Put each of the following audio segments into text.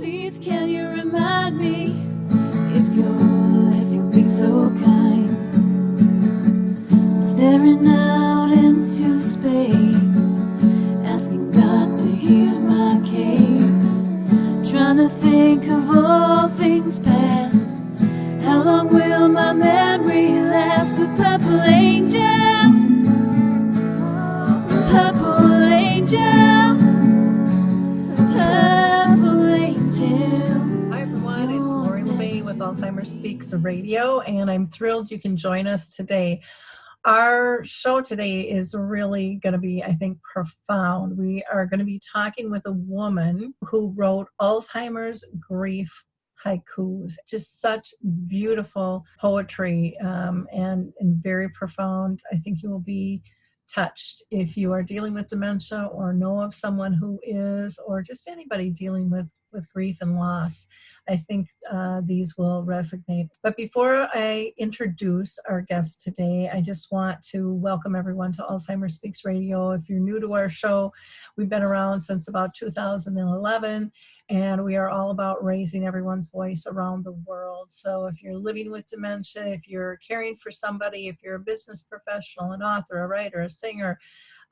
Please can you remind me, if you'll be so kind, staring out into space, asking God to hear my case, trying to think of all things past. How long will my memory last? But purple angel, purple angel, purple angel. Hi everyone, it's Lori La Bey with Alzheimer Speaks Radio, and I'm thrilled you can join us today. Our show today is really going to be, I think, profound. We are going to be talking with a woman who wrote Alzheimer's grief haikus. Just such beautiful poetry and very profound. I think you will be touched if you are dealing with dementia or know of someone who is, or just anybody dealing with grief and loss. I think these will resonate. But before I introduce our guest today, I just want to welcome everyone to Alzheimer Speaks Radio. If you're new to our show, we've been around since about 2011, and we are all about raising everyone's voice around the world. So if you're living with dementia, if you're caring for somebody, if you're a business professional, an author, a writer, a singer,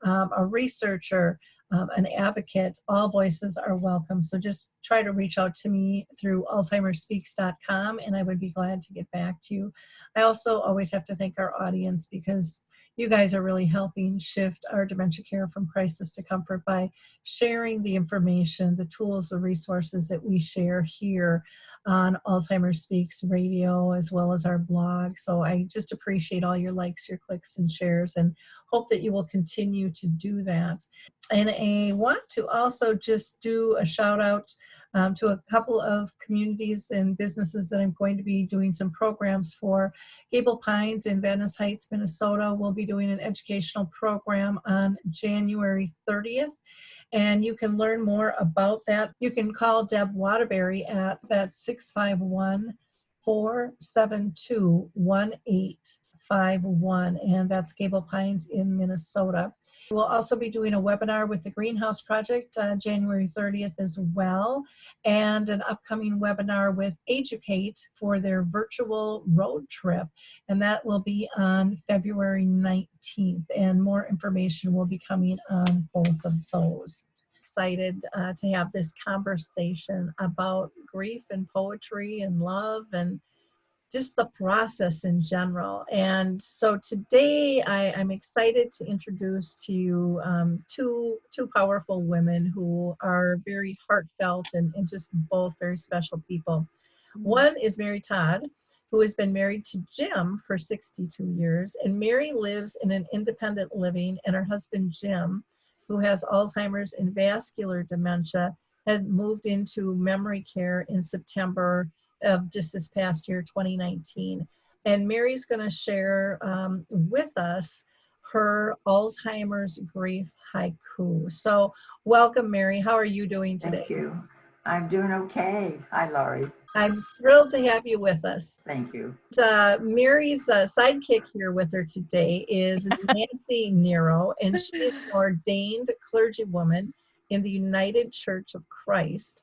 a researcher, an advocate, all voices are welcome. So just try to reach out to me through alzheimerspeaks.com, and I would be glad to get back to you. I also always have to thank our audience, because you guys are really helping shift our dementia care from crisis to comfort by sharing the information, the tools, the resources that we share here on Alzheimer Speaks Radio, as well as our blog. So I just appreciate all your likes, your clicks, and shares, and hope that you will continue to do that. And I want to also just do a shout out to a couple of communities and businesses that I'm going to be doing some programs for. Gable Pines in Venice Heights, Minnesota will be doing an educational program on January 30th. And you can learn more about that. You can call Deb Waterbury at that 651-472-1851, and that's Gable Pines in Minnesota. We'll also be doing a webinar with the Greenhouse Project January 30th as well, and an upcoming webinar with Educate for their virtual road trip, and that will be on February 19th, and more information will be coming on both of those. Excited to have this conversation about grief and poetry and love and just the process in general. And so today I'm excited to introduce to you two powerful women who are very heartfelt and just both very special people. One is Mary Todd, who has been married to Jim for 62 years. And Mary lives in an independent living, and her husband Jim, who has Alzheimer's and vascular dementia, had moved into memory care in September of just this past year, 2019. And Mary's going to share with us her Alzheimer's grief haiku. So welcome, Mary. How are you doing today? Thank you. I'm doing okay. Hi, Laurie. I'm thrilled to have you with us. Thank you. Mary's sidekick here with her today is Nancy Niero, and she is an ordained clergywoman in the United Church of Christ.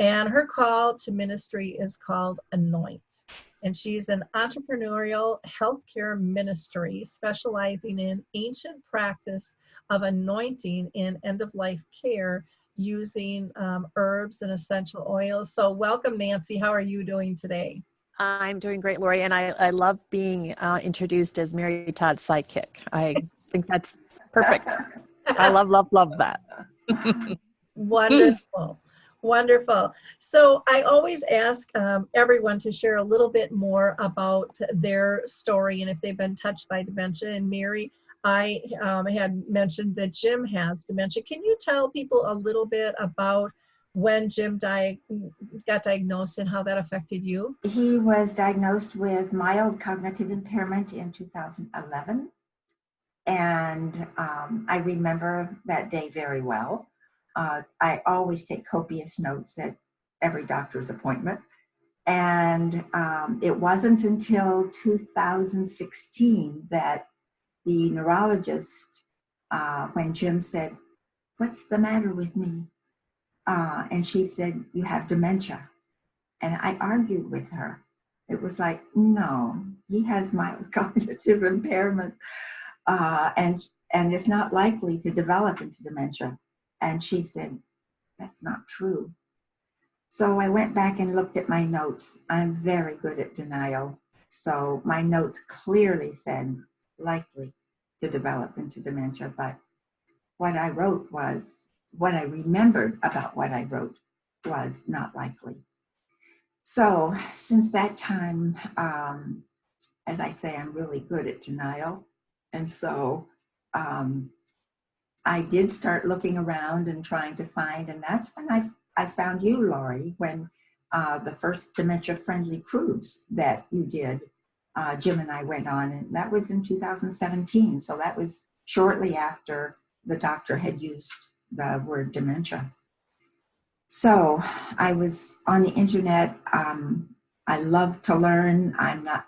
And her call to ministry is called Anoint. And she's an entrepreneurial healthcare ministry specializing in ancient practice of anointing in end-of-life care using herbs and essential oils. So welcome, Nancy. How are you doing today? I'm doing great, Lori, and I love being introduced as Mary Todd's sidekick. I think that's perfect. I love that. Wonderful. Wonderful. So I always ask everyone to share a little bit more about their story and if they've been touched by dementia. And Mary, I had mentioned that Jim has dementia. Can you tell people a little bit about when Jim got diagnosed and how that affected you? He was diagnosed with mild cognitive impairment in 2011. And I remember that day very well. I always take copious notes at every doctor's appointment. And it wasn't until 2016 that the neurologist, when Jim said, "What's the matter with me?" And she said, "You have dementia." And I argued with her. It was like, no, he has mild cognitive impairment, and it's not likely to develop into dementia. And she said, "That's not true." So I went back and looked at my notes. I'm very good at denial. So my notes clearly said likely to develop into dementia, but what I wrote was, what I remembered about what I wrote was not likely. So since that time, as I say, I'm really good at denial. And so I did start looking around and trying to find, and that's when I found you, Lori, when the first dementia-friendly cruise that you did, Jim and I went on, and that was in 2017. So that was shortly after the doctor had used the word dementia. So I was on the internet. I love to learn. I'm not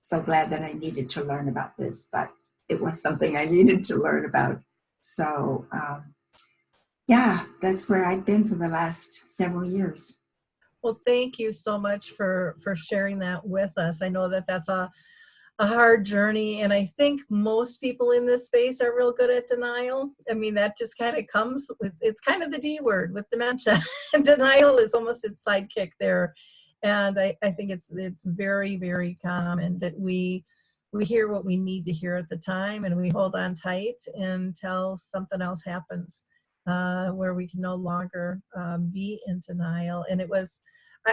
so glad that I needed to learn about this, but it was something I needed to learn about. So yeah, that's where I've been for the last several years. Well, thank you so much for sharing that with us. I know that that's a hard journey, and I think most people in this space are real good at denial. I mean, that just kind of comes with, it's kind of the D word with dementia. Denial is almost its sidekick there. And I think it's very, very common that we hear what we need to hear at the time, and we hold on tight until something else happens, where we can no longer be in denial. And it was,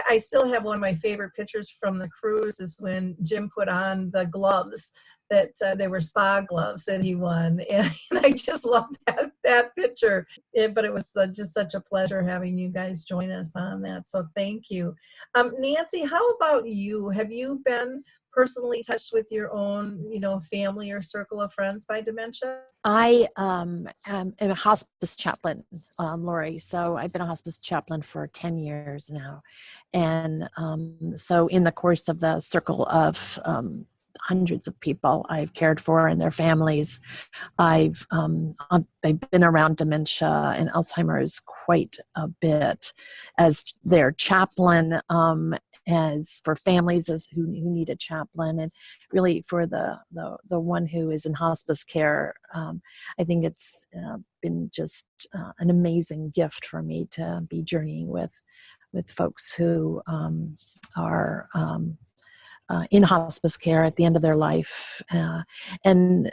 I still have one of my favorite pictures from the cruise is when Jim put on the gloves that they were spa gloves that he won. And I just love that picture. But it was just such a pleasure having you guys join us on that. So thank you. Nancy, how about you? Have you been personally touched with your own, family or circle of friends by dementia? I am a hospice chaplain, Lori. So I've been a hospice chaplain for 10 years now. And so in the course of the circle of hundreds of people I've cared for and their families, I've been around dementia and Alzheimer's quite a bit as their chaplain, as for families who need a chaplain, and really for the one who is in hospice care. I think it's been just an amazing gift for me to be journeying with folks who are in hospice care at the end of their life. And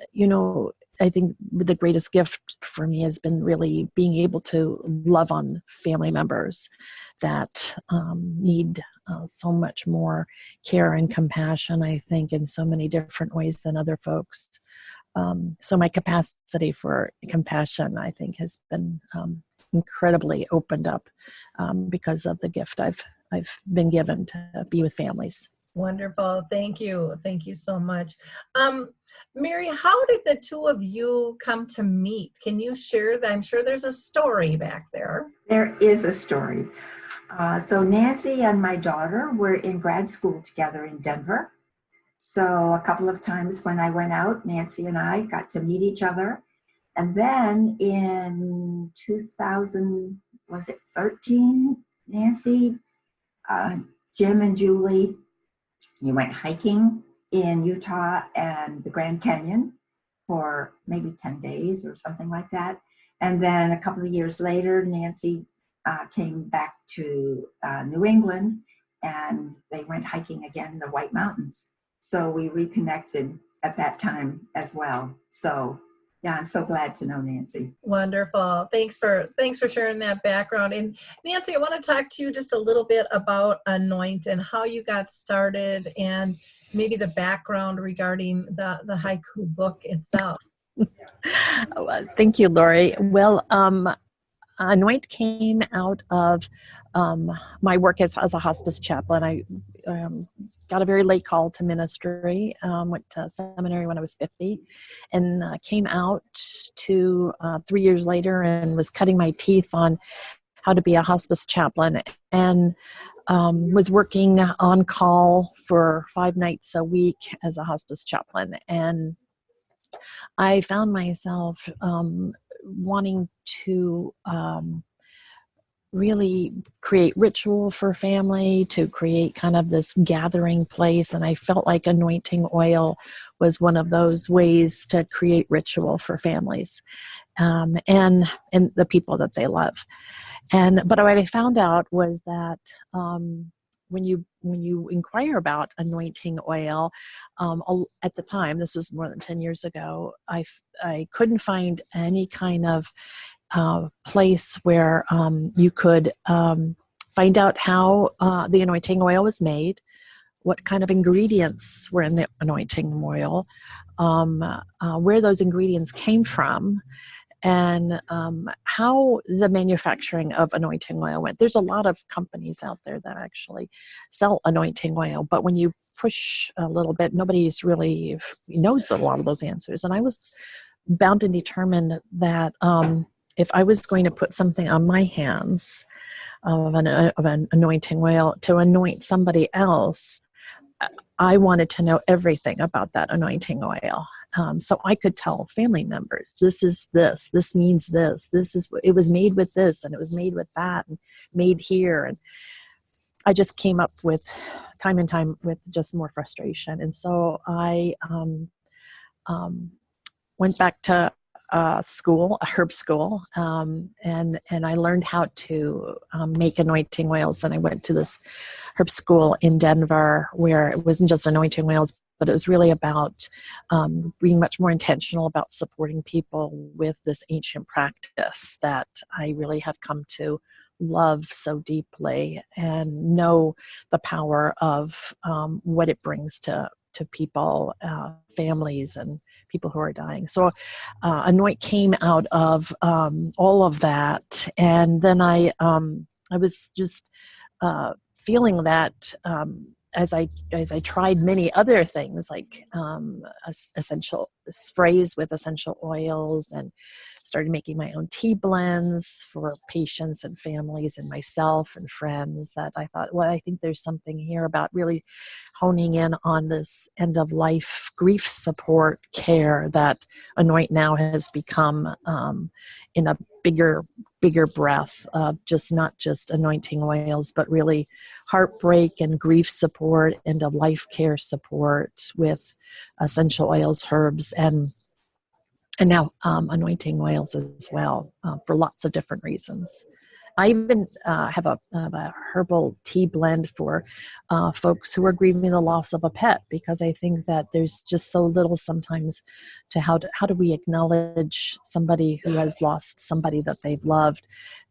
I think the greatest gift for me has been really being able to love on family members that need so much more care and compassion, I think, in so many different ways than other folks. So my capacity for compassion, I think, has been incredibly opened up because of the gift I've been given to be with families. Wonderful. Thank you. Thank you so much. Mary, how did the two of you come to meet? Can you share that? I'm sure there's a story back there. There is a story. So Nancy and my daughter were in grad school together in Denver. So a couple of times when I went out, Nancy and I got to meet each other. And then in 2013, Nancy, Jim and Julie, you went hiking in Utah and the Grand Canyon for maybe 10 days or something like that. And then a couple of years later, Nancy came back to New England, and they went hiking again in the White Mountains. So we reconnected at that time as well. So yeah, I'm so glad to know Nancy. Wonderful. Thanks for sharing that background. And Nancy, I want to talk to you just a little bit about Anoint and how you got started, and maybe the background regarding the haiku book itself. Well, thank you, Lori. Well, Anoint came out of my work as a hospice chaplain. I got a very late call to ministry, went to seminary when I was 50, and came out to 3 years later and was cutting my teeth on how to be a hospice chaplain, and was working on call for 5 nights a week as a hospice chaplain. And I found myself wanting to really create ritual for family, to create kind of this gathering place. And I felt like anointing oil was one of those ways to create ritual for families, and the people that they love. But what I found out was that when you inquire about anointing oil, at the time, this was more than 10 years ago, I couldn't find any kind of place where you could find out how the anointing oil was made, what kind of ingredients were in the anointing oil, where those ingredients came from, and how the manufacturing of anointing oil went. There's a lot of companies out there that actually sell anointing oil, but when you push a little bit, nobody's really knows a lot of those answers. And I was bound and determined that if I was going to put something on my hands of an anointing oil to anoint somebody else, I wanted to know everything about that anointing oil. So I could tell family members, this means this is, it was made with this, and it was made with that, and made here. And I just came up with time and time with just more frustration. And so I went back to school, a herb school, and I learned how to make anointing oils. And I went to this herb school in Denver where it wasn't just anointing oils, but it was really about being much more intentional about supporting people with this ancient practice that I really have come to love so deeply, and know the power of what it brings to people, families, and people who are dying. So Anoint came out of all of that. And then I was just feeling that as I tried many other things, like essential sprays with essential oils, and started making my own tea blends for patients and families and myself and friends, that I thought, well, I think there's something here about really honing in on this end of life grief support care that Anoint now has become in a bigger breath of just not just anointing oils, but really heartbreak and grief support, end of life care support with essential oils, herbs, and now anointing oils as well, for lots of different reasons. I even have a herbal tea blend for folks who are grieving the loss of a pet, because I think that there's just so little sometimes to how do we acknowledge somebody who has lost somebody that they've loved,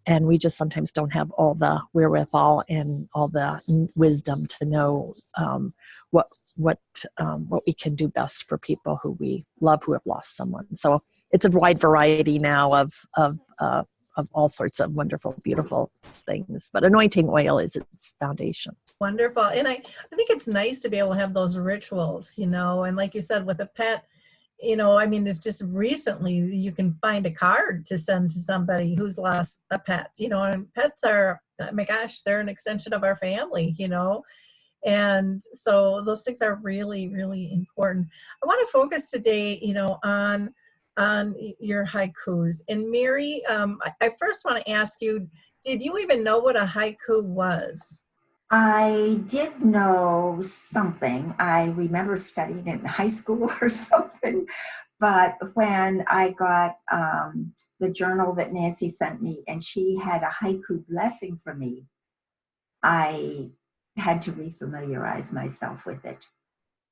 and we just sometimes don't have all the wherewithal and all the wisdom to know what we can do best for people who we love who have lost someone. So it's a wide variety now of all sorts of wonderful, beautiful things. But anointing oil is its foundation. Wonderful. And I think it's nice to be able to have those rituals, and like you said, with a pet, I mean, it's just recently you can find a card to send to somebody who's lost a pet, and pets are, oh my gosh, they're an extension of our family, and so those things are really, really important. I want to focus today, on your haikus. And Mary, I first want to ask you, did you even know what a haiku was? I did know something. I remember studying it in high school or something. But when I got the journal that Nancy sent me, and she had a haiku blessing for me, I had to refamiliarize myself with it.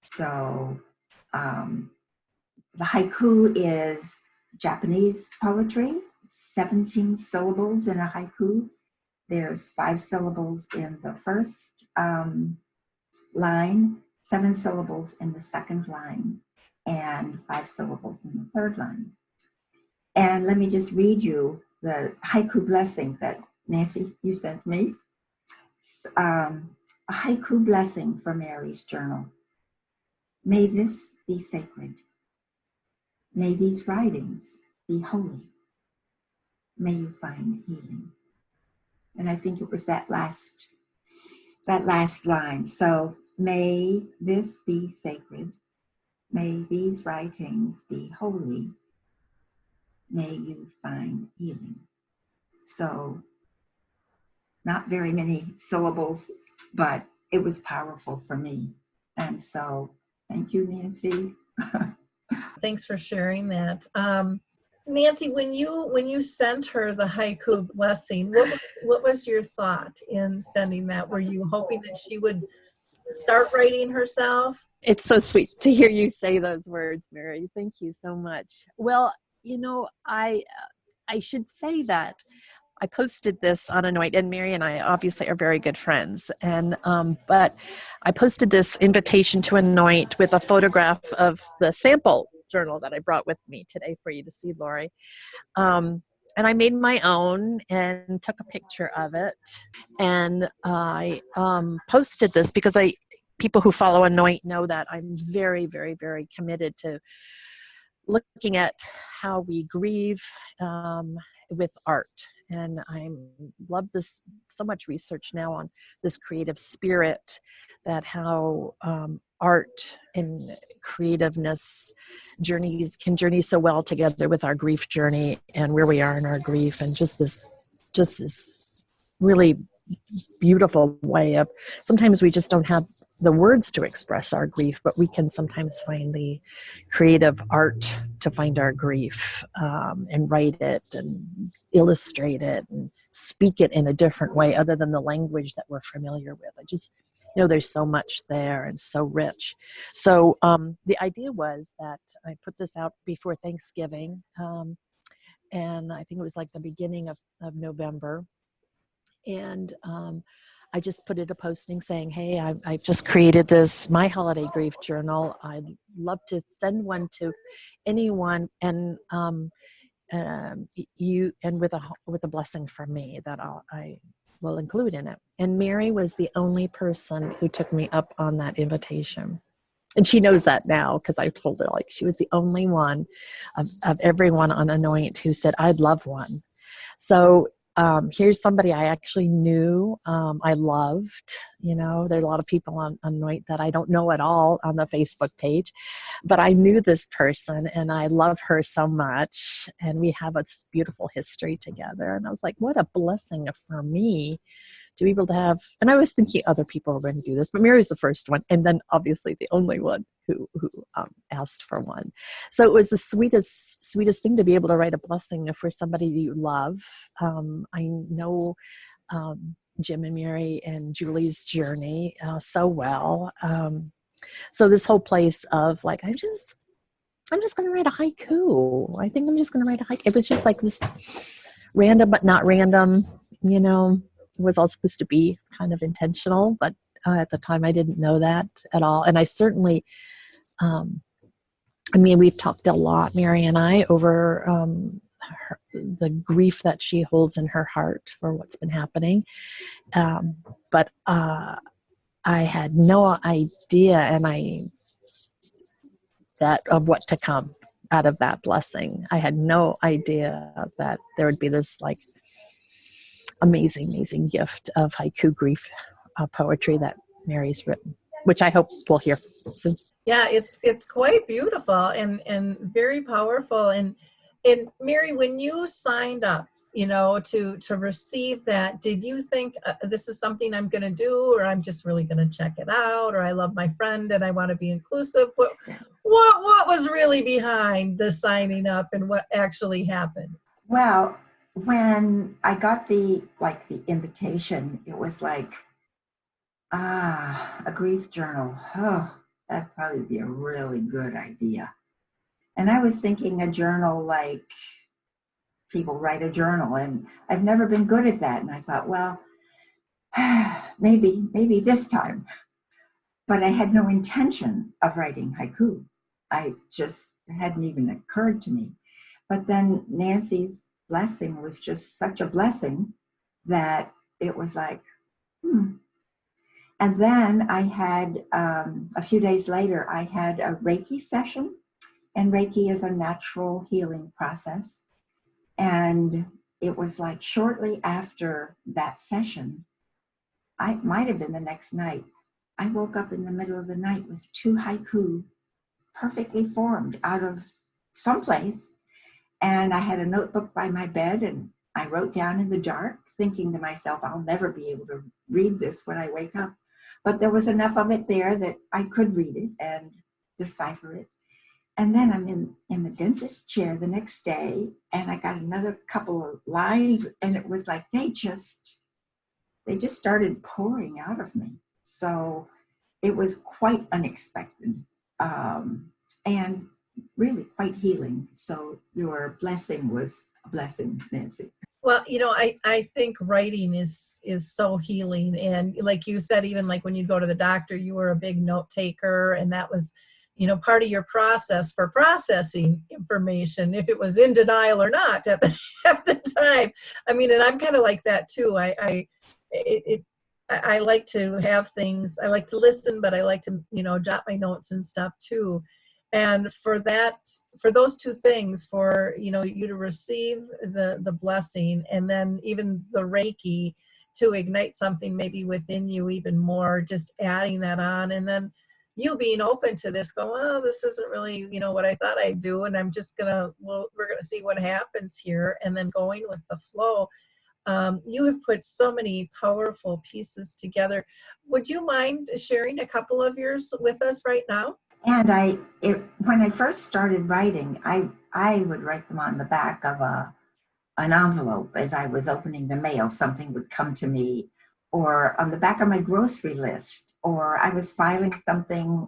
So the haiku is Japanese poetry, 17 syllables in a haiku. There's 5 syllables in the first line, 7 syllables in the second line, and 5 syllables in the third line. And let me just read you the haiku blessing that Nancy, you sent me. A haiku blessing for Mary's journal. May this be sacred. May these writings be holy. May you find healing. And I think it was that last line. So may this be sacred. May these writings be holy. May you find healing. So not very many syllables, but it was powerful for me. And so thank you, Nancy. Thanks for sharing that. Nancy, when you sent her the haiku blessing, what was your thought in sending that? Were you hoping that she would start writing herself? It's so sweet to hear you say those words, Mary. Thank you so much. Well, I should say that I posted this on Anoint, and Mary and I obviously are very good friends. And but I posted this invitation to Anoint with a photograph of the sample journal that I brought with me today for you to see, Lori. And I made my own and took a picture of it, and I posted this because people who follow Anoint know that I'm very, very, very committed to looking at how we grieve with art. And I love this so much research now on this creative spirit, that how art and creativeness can journey so well together with our grief journey and where we are in our grief, and just this really beautiful way of, sometimes we just don't have the words to express our grief, but we can sometimes find the creative art to find our grief, and write it and illustrate it and speak it in a different way other than the language that we're familiar with. I just there's so much there and so rich. So the idea was that I put this out before Thanksgiving, and I think it was like the beginning of November. And I just put it a posting saying, hey, I've just created my holiday grief journal. I'd love to send one to anyone, and you, and with a blessing from me that I will include in it. And Mary was the only person who took me up on that invitation. And she knows that now, because I told her, like, she was the only one of everyone on Anoint who said, I'd love one. So here's somebody I actually knew, I loved. There are a lot of people on Anoint that I don't know at all on the Facebook page, but I knew this person and I love her so much, and we have this beautiful history together. And I was like, what a blessing for me to be able to have, and I was thinking other people were going to do this, but Mary was the first one, and then obviously the only one who asked for one. So it was the sweetest thing to be able to write a blessing for somebody that you love. I know Jim and Mary and Julie's journey so well. So this whole place of like, I'm just going to write a haiku. I think I'm just going to write a haiku. It was just like this random, but not random, It was all supposed to be kind of intentional, but at the time I didn't know that at all. And I certainly, we've talked a lot, Mary and I, over the grief that she holds in her heart for what's been happening. But I had no idea, of what to come out of that blessing. I had no idea that there would be this like amazing gift of haiku grief poetry that Mary's written, which I hope we'll hear soon. Yeah, it's quite beautiful and very powerful. And Mary, when you signed up, to receive that, did you think this is something I'm going to do, or I'm just really going to check it out, or I love my friend and I want to be inclusive? What was really behind the signing up, and what actually happened? Well, when I got the invitation, it was like, a grief journal. Oh, that'd probably be a really good idea. And I was thinking a journal like people write a journal, and I've never been good at that. And I thought, well, maybe this time. But I had no intention of writing haiku. It hadn't even occurred to me. But then Nancy's blessing was just such a blessing that it was like, And then I had, a few days later, I had a Reiki session. And Reiki is a natural healing process. And it was like shortly after that session, I might have been the next night, I woke up in the middle of the night with 2 haiku perfectly formed out of someplace. And I had a notebook by my bed, and I wrote down in the dark thinking to myself, I'll never be able to read this when I wake up. But there was enough of it there that I could read it and decipher it. And then I'm in the dentist chair the next day, and I got another couple of lines, and it was like they just started pouring out of me. So it was quite unexpected, and really quite healing. So your blessing was a blessing, Nancy. Well, I think writing is so healing. And like you said, even like when you go to the doctor, you were a big note taker, and that was, part of your process for processing information, if it was in denial or not at the time. I mean, and I'm kind of like that too. I like to have things, I like to listen, but I like to, jot my notes and stuff too. And for those two things, for, you to receive the blessing, and then even the Reiki to ignite something maybe within you even more, just adding that on. And then you being open to this, going, well, this isn't really, what I thought I'd do. And I'm just we're going to see what happens here. And then going with the flow. You have put so many powerful pieces together. Would you mind sharing a couple of yours with us right now? And when I first started writing, I would write them on the back of an envelope as I was opening the mail. Something would come to me, or on the back of my grocery list, or I was filing something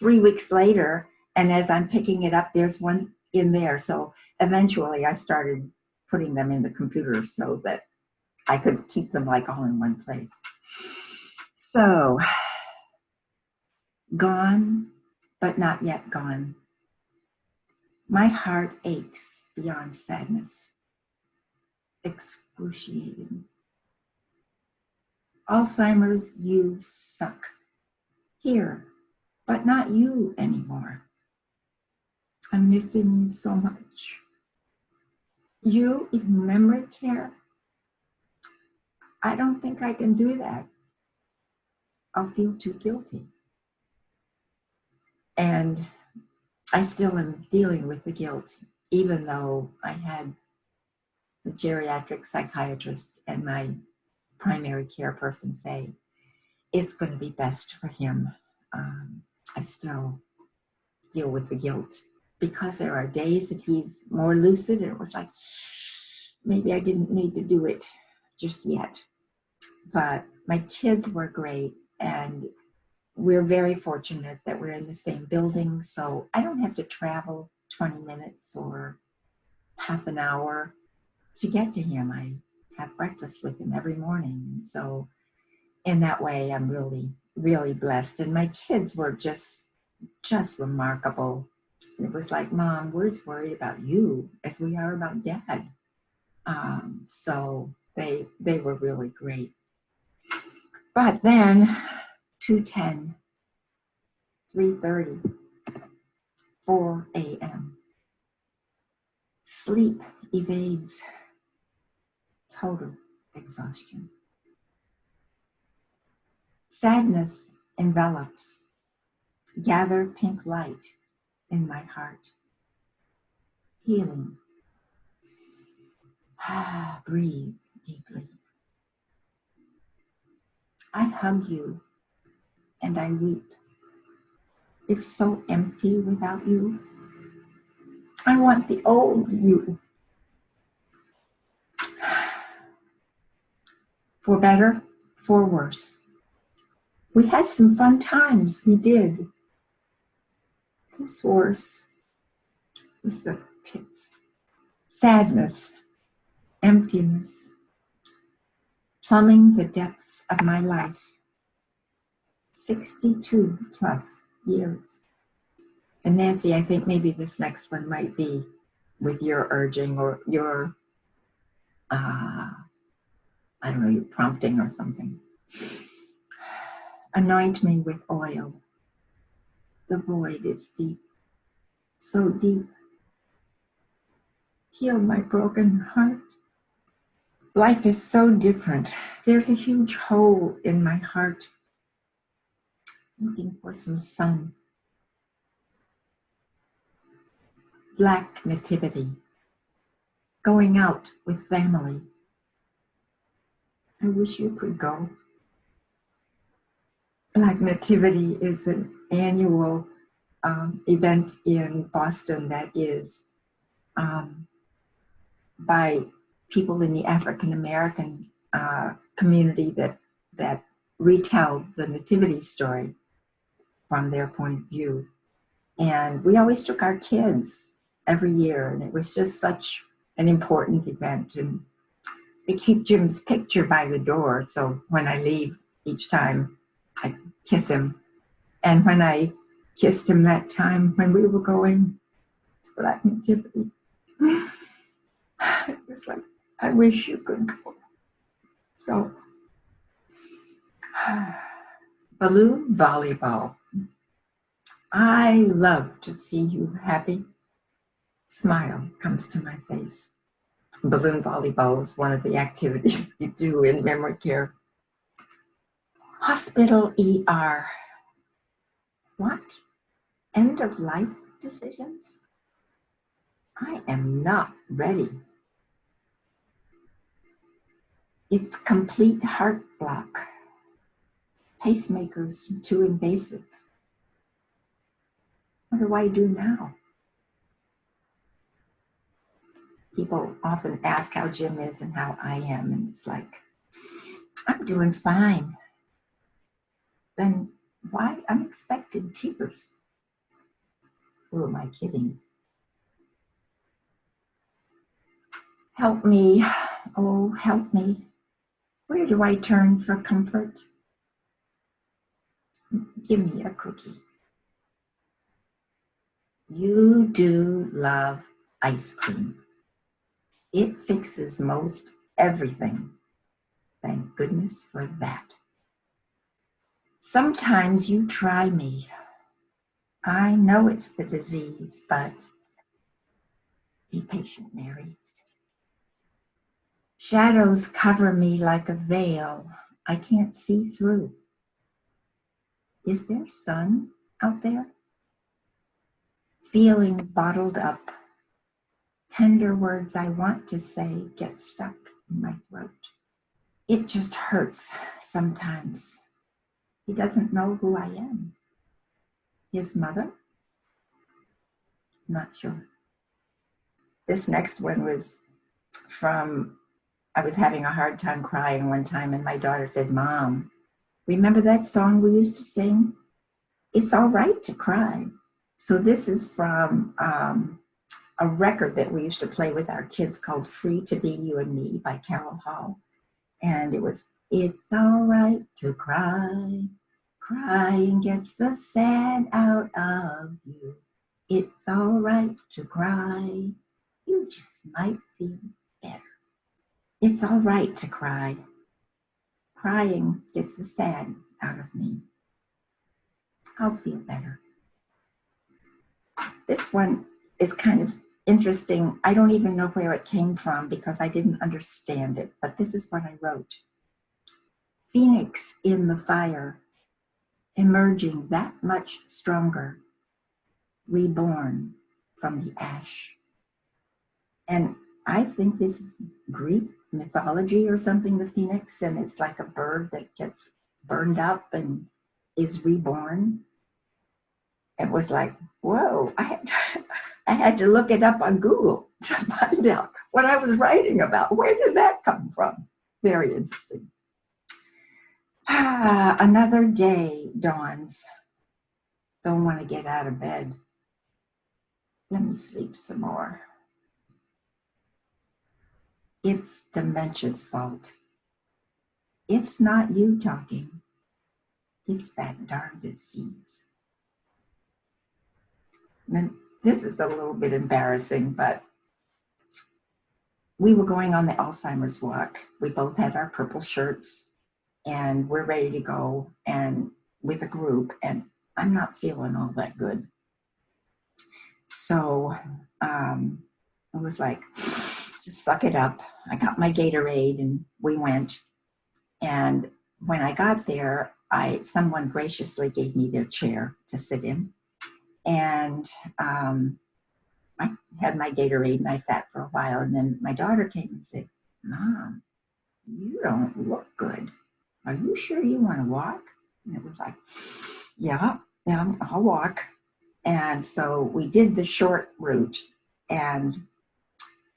3 weeks later, and as I'm picking it up, there's one in there. So eventually I started putting them in the computer so that I could keep them like all in one place. So, gone, but not yet gone. My heart aches beyond sadness. Excruciating. Alzheimer's, you suck. Here, but not you anymore. I'm missing you so much. You in memory care? I don't think I can do that. I'll feel too guilty. And I still am dealing with the guilt, even though I had the geriatric psychiatrist and my primary care person say, it's going to be best for him. I still deal with the guilt because there are days that he's more lucid, and it was like, maybe I didn't need to do it just yet. But my kids were great, and we're very fortunate that we're in the same building, so I don't have to travel 20 minutes or half an hour to get to him. I have breakfast with him every morning. And so in that way, I'm really, really blessed. And my kids were just remarkable. It was like, Mom, we're as worried about you as we are about Dad. So they were really great. But then 2:10, 3:30, 4 a.m. Sleep evades. Total exhaustion. Sadness envelops. Gather pink light in my heart. Healing. Breathe deeply. I hug you and I weep. It's so empty without you. I want the old you. For better, for worse. We had some fun times, we did. This worse was the pits. Sadness, emptiness, plumbing the depths of my life. 62 plus years. And Nancy, I think maybe this next one might be with your urging or your, I don't know, your prompting or something. Anoint me with oil. The void is deep, so deep. Heal my broken heart. Life is so different. There's a huge hole in my heart, looking for some sun. Black nativity, going out with family. I wish you could go. Like Nativity is an annual event in Boston that is by people in the African American community that retell the Nativity story from their point of view. And we always took our kids every year, and it was just such an important event. And they keep Jim's picture by the door, so when I leave each time, I kiss him. And when I kissed him that time when we were going to that Nativity, it was like, I wish you could go. So, balloon volleyball. I love to see you happy. Smile comes to my face. Balloon volleyball is one of the activities you do in memory care. Hospital ER. What? End of life decisions? I am not ready. It's complete heart block. Pacemakers too invasive. What do I do now? People often ask how Jim is and how I am, and it's like, I'm doing fine. Then why unexpected tears? Who am I kidding? Help me, oh, help me. Where do I turn for comfort? Give me a cookie. You do love ice cream. It fixes most everything. Thank goodness for that. Sometimes you try me. I know it's the disease, but be patient, Mary. Shadows cover me like a veil I can't see through. Is there sun out there? Feeling bottled up. Tender words I want to say get stuck in my throat. It just hurts sometimes. He doesn't know who I am. His mother? Not sure. This next one was from, I was having a hard time crying one time, and my daughter said, Mom, remember that song we used to sing? It's all right to cry. So this is from a record that we used to play with our kids called Free to Be You and Me by Carol Hall. And it was, it's all right to cry. Crying gets the sad out of you. It's all right to cry. You just might feel better. It's all right to cry. Crying gets the sad out of me. I'll feel better. This one is kind of interesting. I don't even know where it came from because I didn't understand it, but this is what I wrote. Phoenix in the fire, emerging that much stronger, reborn from the ash. And I think this is Greek mythology or something, the phoenix, and it's like a bird that gets burned up and is reborn. It was like, whoa, I had to look it up on Google to find out what I was writing about. Where did that come from? Very interesting. Another day dawns. Don't want to get out of bed. Let me sleep some more. It's dementia's fault. It's not you talking. It's that darn disease. And this is a little bit embarrassing, but we were going on the Alzheimer's walk. We both had our purple shirts and we're ready to go and with a group, and I'm not feeling all that good. So I was like, just suck it up. I got my Gatorade and we went. And when I got there, someone graciously gave me their chair to sit in. And I had my Gatorade and I sat for a while. And then my daughter came and said, Mom, you don't look good. Are you sure you want to walk? And it was like, yeah, I'll walk. And so we did the short route. And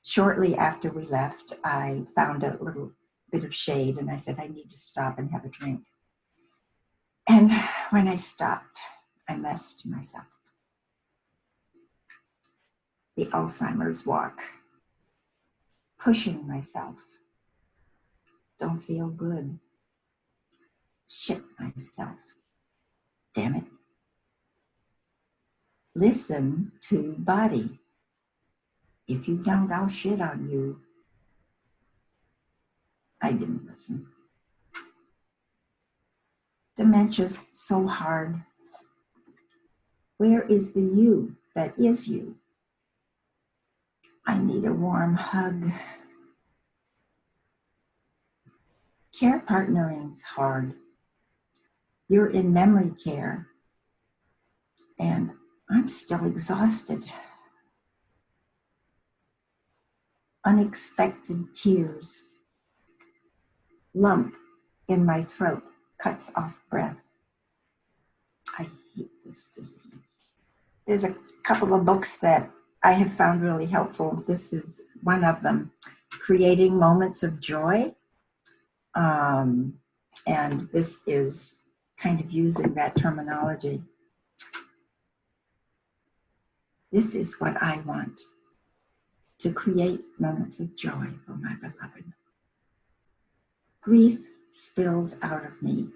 shortly after we left, I found a little bit of shade and I said, I need to stop and have a drink. And when I stopped, I messed myself. The Alzheimer's walk, pushing myself, don't feel good, shit myself, damn it. Listen to body. If you don't, I'll shit on you. I didn't listen. Dementia's so hard. Where is the you that is you? I need a warm hug. Care partnering's hard. You're in memory care, and I'm still exhausted. Unexpected tears. Lump in my throat cuts off breath. I hate this disease. There's a couple of books that I have found really helpful. This is one of them, Creating Moments of Joy. And this is kind of using that terminology. This is what I want, to create moments of joy for my beloved. Grief spills out of me,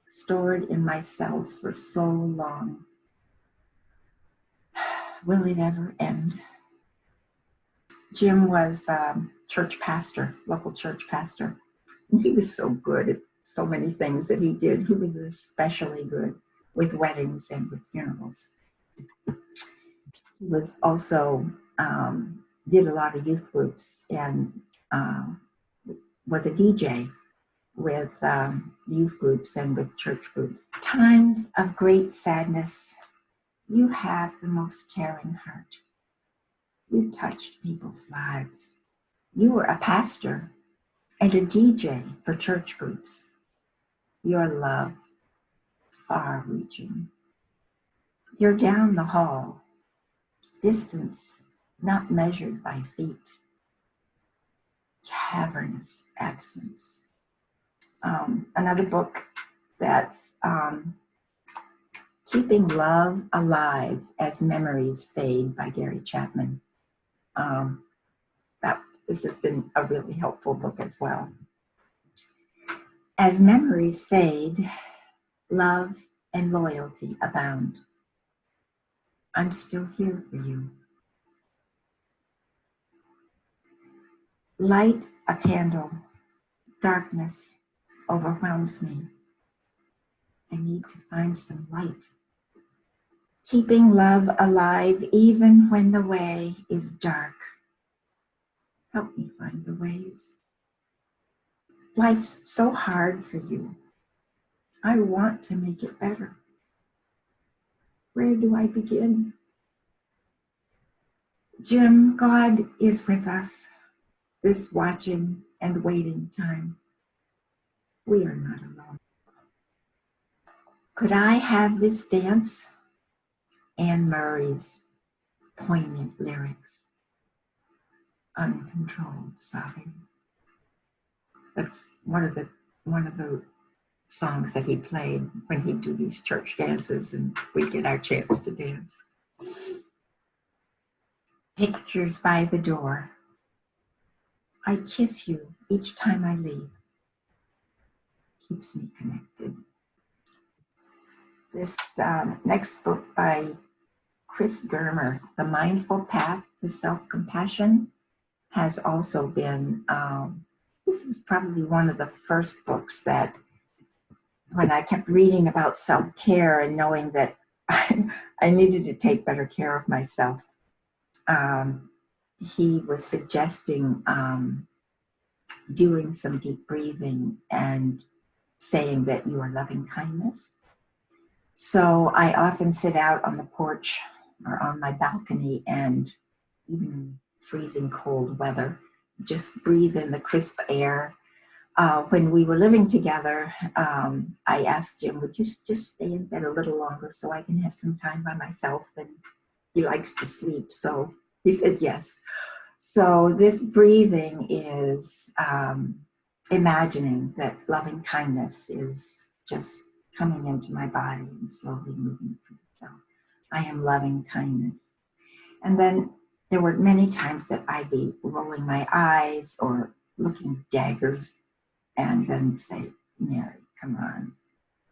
stored in my cells for so long. Will it ever end? Jim was church pastor, local church pastor. And he was so good at so many things that he did. He was especially good with weddings and with funerals. He was also, did a lot of youth groups and was a DJ with youth groups and with church groups. Times of great sadness, you have the most caring heart. You touched people's lives. You were a pastor and a DJ for church groups. Your love, far-reaching. You're down the hall, distance not measured by feet. Cavernous absence. Another book that's Keeping Love Alive as Memories Fade by Gary Chapman. This has been a really helpful book as well. As memories fade, love and loyalty abound. I'm still here for you. Light a candle. Darkness overwhelms me. I need to find some light. Keeping love alive even when the way is dark. Help me find the ways. Life's so hard for you. I want to make it better. Where do I begin? Jim, God is with us this watching and waiting time. We are not alone. Could I have this dance? Anne Murray's poignant lyrics. Uncontrolled sobbing. That's one of the songs that he played when he'd do these church dances and we'd get our chance to dance. Pictures by the door. I kiss you each time I leave. Keeps me connected. This next book by Chris Germer, The Mindful Path to Self-Compassion, has also been, this was probably one of the first books that when I kept reading about self-care and knowing that I needed to take better care of myself, he was suggesting doing some deep breathing and saying that you are loving kindness. So I often sit out on the porch or on my balcony and even in freezing cold weather, just breathe in the crisp air. When we were living together, I asked Jim, would you just stay in bed a little longer so I can have some time by myself? And he likes to sleep, so he said yes. So this breathing is imagining that loving kindness is just coming into my body and slowly moving through. So I am loving kindness. And then there were many times that I'd be rolling my eyes or looking daggers and then say, Mary, come on.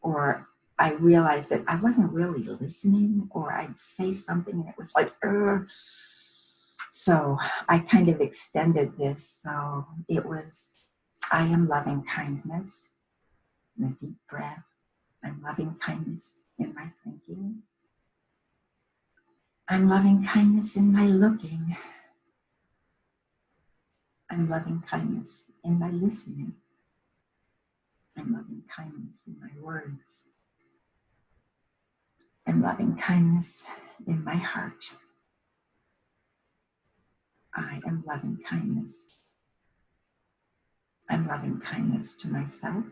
Or I realized that I wasn't really listening, or I'd say something and it was like, ugh. So I kind of extended this. So it was, I am loving kindness in a deep breath. I'm loving kindness in my thinking. I'm loving kindness in my looking. I'm loving kindness in my listening. I'm loving kindness in my words. I'm loving kindness in my heart. I am loving kindness. I'm loving kindness to myself.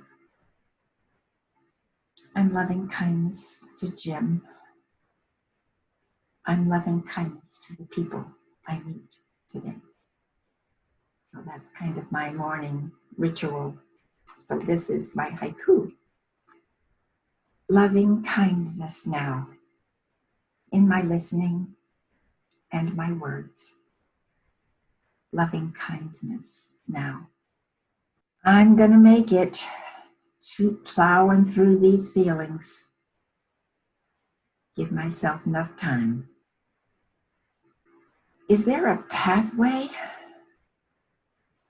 I'm loving kindness to Jim. I'm loving kindness to the people I meet today. So that's kind of my morning ritual. So this is my haiku. Loving kindness now in my listening and my words. Loving kindness now. I'm gonna make it. Keep plowing through these feelings. Give myself enough time. Is there a pathway?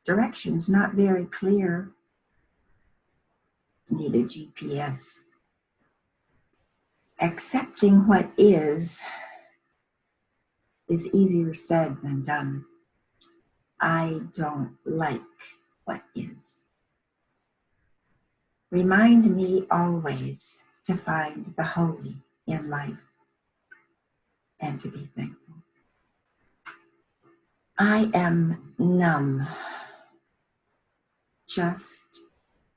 Directions not very clear. Need a GPS. Accepting what is easier said than done. I don't like what is. Remind me always to find the holy in life and to be thankful. I am numb, just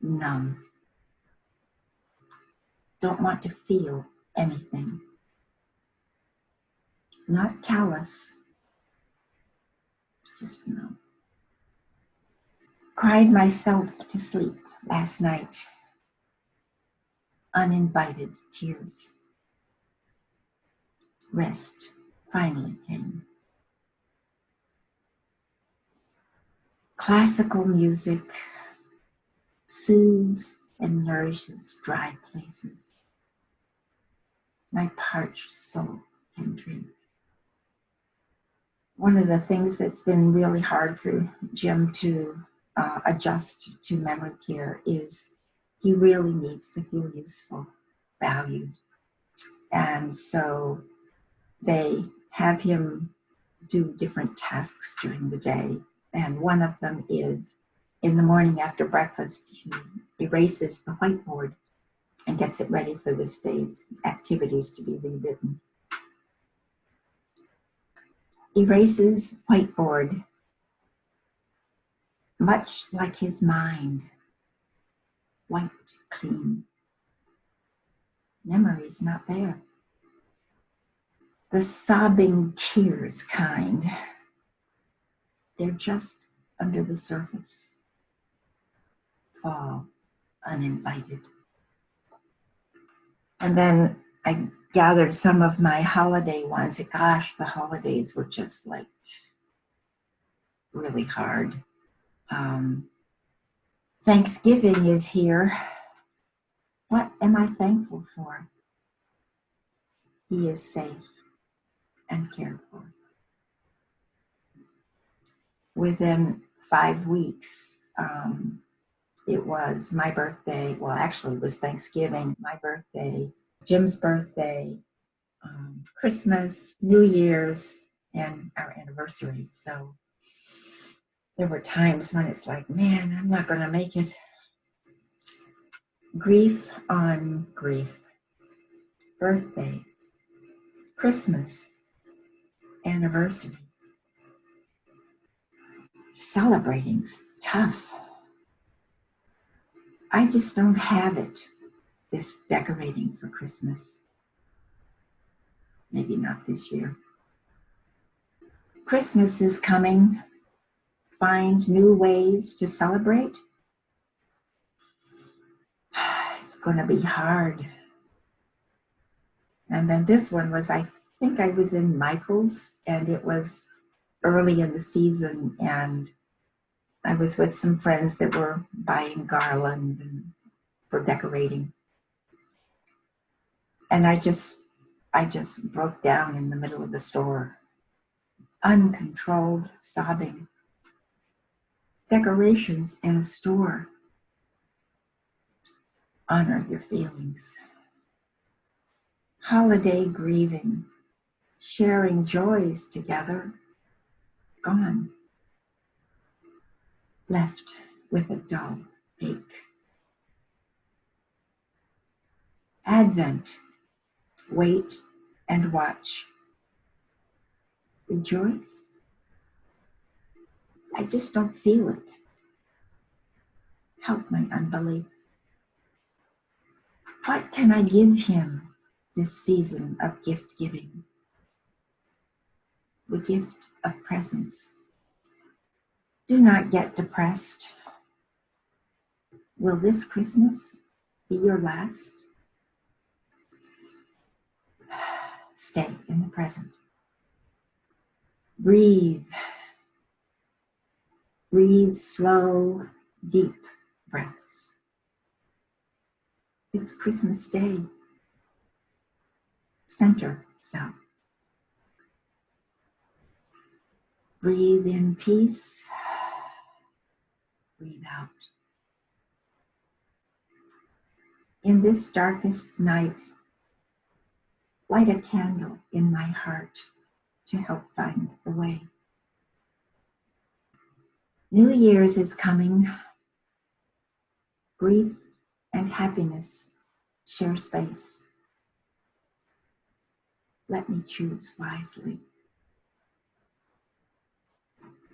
numb. Don't want to feel anything. Not callous, just numb. Cried myself to sleep last night. Uninvited tears. Rest finally came. Classical music soothes and nourishes dry places. My parched soul can drink. One of the things that's been really hard for Jim to adjust to memory care is he really needs to feel useful, valued. And so they have him do different tasks during the day. And one of them is in the morning after breakfast, he erases the whiteboard and gets it ready for this day's activities to be rewritten. Erases whiteboard, much like his mind, wiped clean. Memory's not there. The sobbing tears kind, they're just under the surface, fall uninvited. And then I gathered some of my holiday ones. Gosh, the holidays were just like really hard. Thanksgiving is here. What am I thankful for? He is safe and cared for. Within 5 weeks, it was my birthday. Well, actually, it was Thanksgiving, my birthday, Jim's birthday, Christmas, New Year's, and our anniversary. So there were times when it's like, man, I'm not going to make it. Grief on grief. Birthdays, Christmas, anniversary. Celebrating's tough. I just don't have it, this decorating for Christmas. Maybe not this year. Christmas is coming. Find new ways to celebrate. It's going to be hard. And then this one was, I think I was in Michael's, and it was early in the season, and I was with some friends that were buying garland and for decorating. And I just broke down in the middle of the store, uncontrolled sobbing. Decorations in a store. Honor your feelings. Holiday grieving, sharing joys together, gone. Left with a dull ache. Advent, wait and watch. Rejoice. I just don't feel it. Help my unbelief. What can I give him this season of gift giving? The gift of presents. Do not get depressed. Will this Christmas be your last? Stay in the present. Breathe. Breathe slow, deep breaths. It's Christmas Day. Center self. Breathe in peace. Breathe out. In this darkest night, light a candle in my heart to help find the way. New Year's is coming. Grief and happiness share space. Let me choose wisely.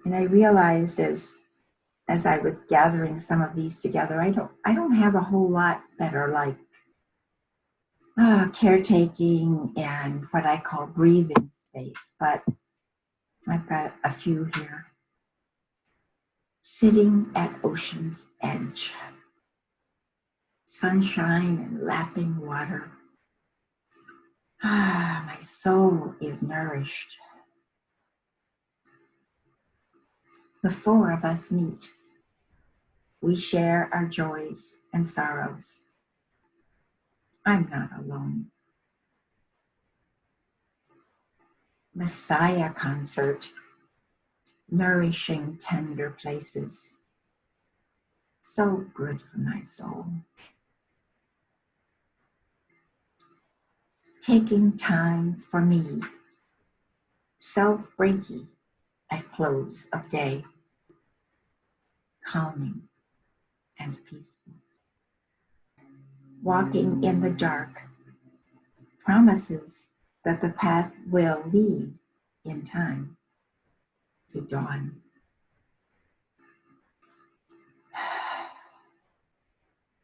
And I realized as I was gathering some of these together, I don't have a whole lot that are like caretaking and what I call breathing space, but I've got a few here. Sitting at ocean's edge, sunshine and lapping water. My soul is nourished. The four of us meet. We share our joys and sorrows. I'm not alone. Messiah concert, nourishing tender places. So good for my soul. Taking time for me. Self-Reiki at close of day. Calming and peaceful. Walking in the dark promises that the path will lead in time to dawn.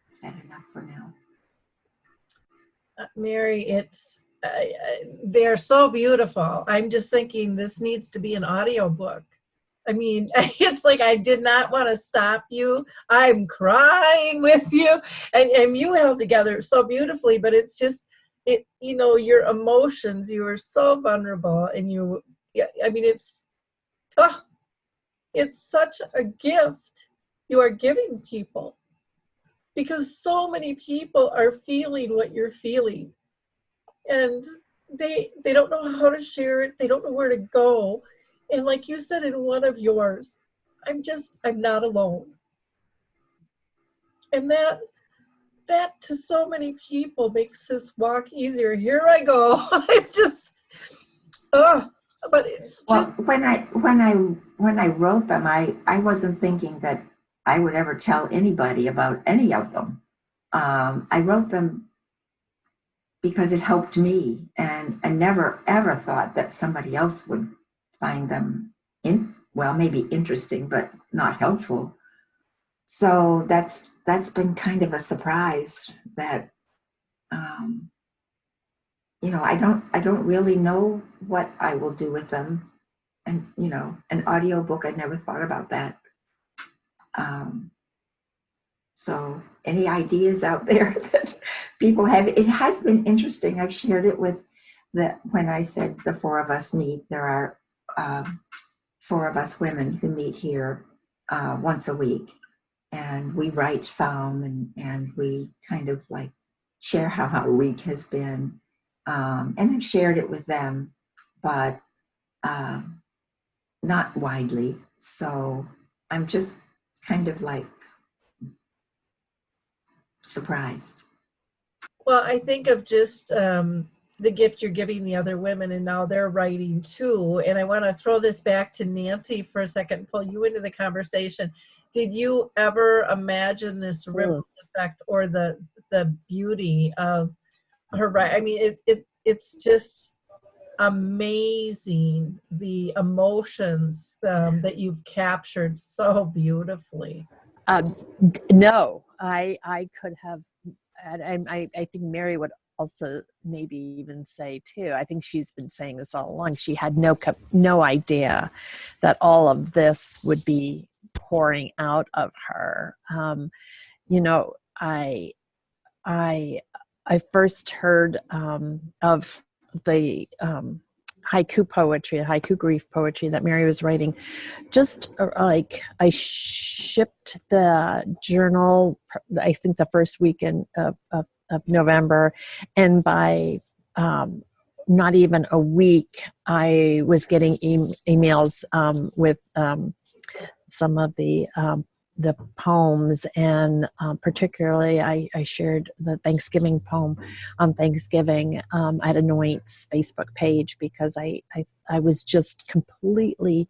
Is that enough for now? Mary, they're so beautiful. I'm just thinking this needs to be an audio book. I mean, it's like I did not want to stop you. I'm crying with you, and you held together so beautifully. But it's just, your emotions. You are so vulnerable, and it's such a gift you are giving people, because so many people are feeling what you're feeling, and they don't know how to share it. They don't know where to go. And like you said in one of yours, I'm not alone. And that to so many people makes this walk easier. Here I go. I'm just, but when I wrote them, I wasn't thinking that I would ever tell anybody about any of them. I wrote them because it helped me, and I never ever thought that somebody else would find them well, maybe interesting, but not helpful. So that's been kind of a surprise that, I don't really know what I will do with them. And, an audio book, I never thought about that. So any ideas out there that people have? It has been interesting. I've shared it with when I said the four of us meet, there are four of us women who meet here once a week. And we write some, and we kind of like share how our week has been. And I've shared it with them, but not widely. So I'm just kind of like surprised. Well, I think of just the gift you're giving the other women, and now they're writing too. And I want to throw this back to Nancy for a second and pull you into the conversation. Did you ever imagine this ripple effect or the beauty of her writing? I mean, it's just amazing, the emotions that you've captured so beautifully. No, I could have, and I think Mary would also maybe even say too, I think she's been saying this all along, she had no idea that all of this would be pouring out of her. I first heard of the haiku poetry, haiku grief poetry that Mary was writing. Just like I shipped the journal, I think the first weekend of November, and by not even a week, I was getting emails with some of the poems, and particularly I shared the Thanksgiving poem on Thanksgiving at Anoint's Facebook page, because I was just completely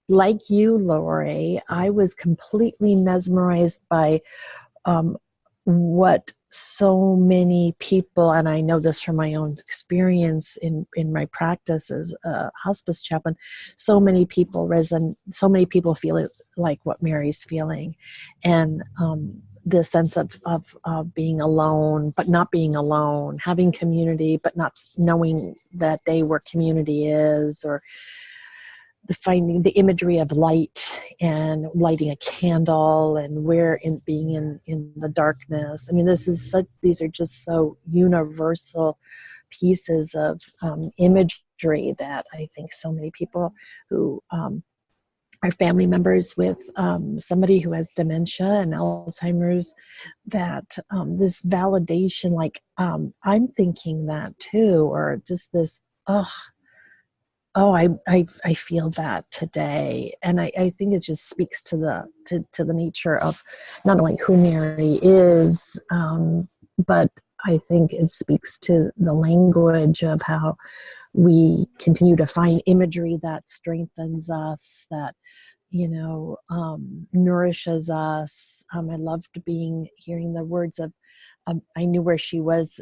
like you, Lori. I was completely mesmerized by what so many people, and I know this from my own experience in my practice as a hospice chaplain, so many people feel it like what Mary's feeling, and the sense of being alone, but not being alone, having community, but not knowing that day where community is, or finding the imagery of light and lighting a candle, and being in the darkness. I mean, these are just so universal pieces of imagery that I think so many people who are family members with somebody who has dementia and Alzheimer's, that this validation, like I'm thinking that too, or just this, I feel that today. And I think it just speaks to the nature of not only who Mary is, but I think it speaks to the language of how we continue to find imagery that strengthens us, that nourishes us. I loved hearing the words of, I knew where she was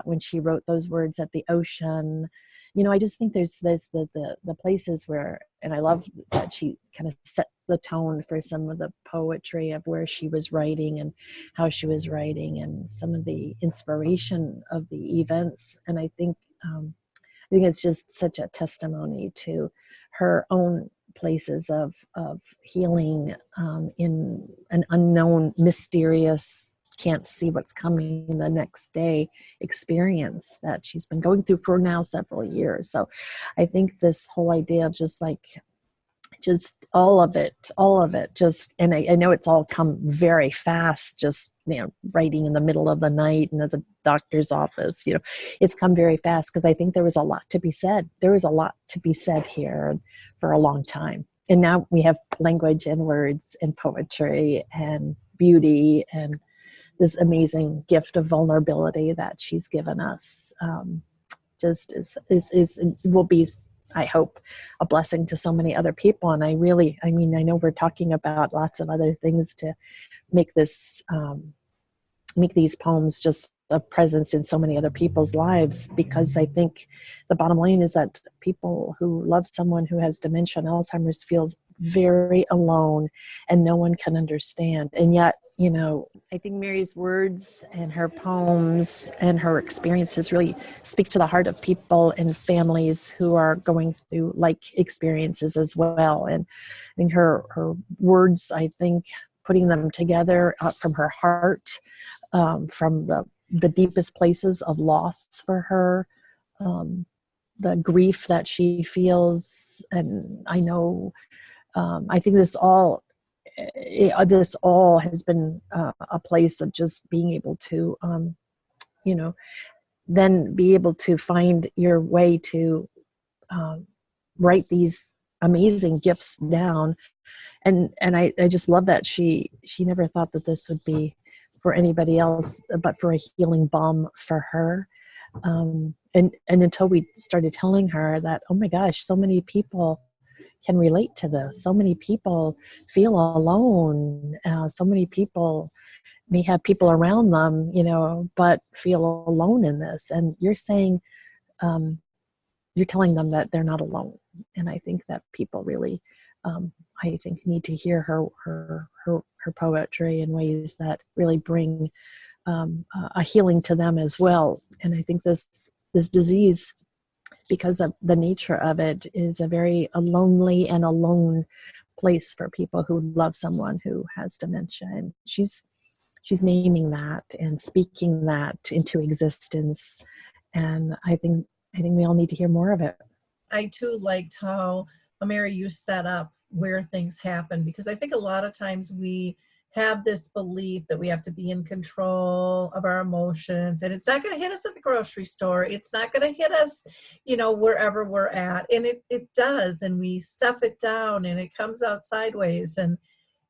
when she wrote those words at the ocean. I just think there's the places where, and I love that she kind of set the tone for some of the poetry of where she was writing and how she was writing, and some of the inspiration of the events. And I think it's just such a testimony to her own places of healing in an unknown, mysterious, can't see what's coming the next day experience that she's been going through for now several years. So I think this whole idea of just all of it, and I know it's all come very fast, just, writing in the middle of the night and at the doctor's office, it's come very fast, because I think there was a lot to be said. There was a lot to be said here for a long time. And now we have language and words and poetry and beauty and this amazing gift of vulnerability that she's given us. Just will be, I hope, a blessing to so many other people. And I know we're talking about lots of other things to make this, make these poems just a presence in so many other people's lives, because I think the bottom line is that people who love someone who has dementia and Alzheimer's feels very alone and no one can understand. And yet, you know, I think Mary's words and her poems and her experiences really speak to the heart of people and families who are going through like experiences as well. And I think her words, I think, putting them together from her heart, from the deepest places of loss for her, the grief that she feels. And I know, I think this all has been a place of just being able to, you know, then be able to find your way to write these amazing gifts down. And I just love that she never thought that this would be for anybody else, but for a healing balm for her. And until we started telling her that, oh my gosh, so many people can relate to this. So many people feel alone. So many people may have people around them, you know, but feel alone in this. And you're saying, you're telling them that they're not alone. And I think that people really, I think, need to hear her poetry in ways that really bring a healing to them as well. And I think this disease, because of the nature of it, is a very lonely and alone place for people who love someone who has dementia. And she's naming that and speaking that into existence. And I think we all need to hear more of it. I too liked how, Mary, you set up where things happen, because I think a lot of times we have this belief that we have to be in control of our emotions, and it's not going to hit us at the grocery store. It's not going to hit us, you know, wherever we're at. And it does, and we stuff it down and it comes out sideways.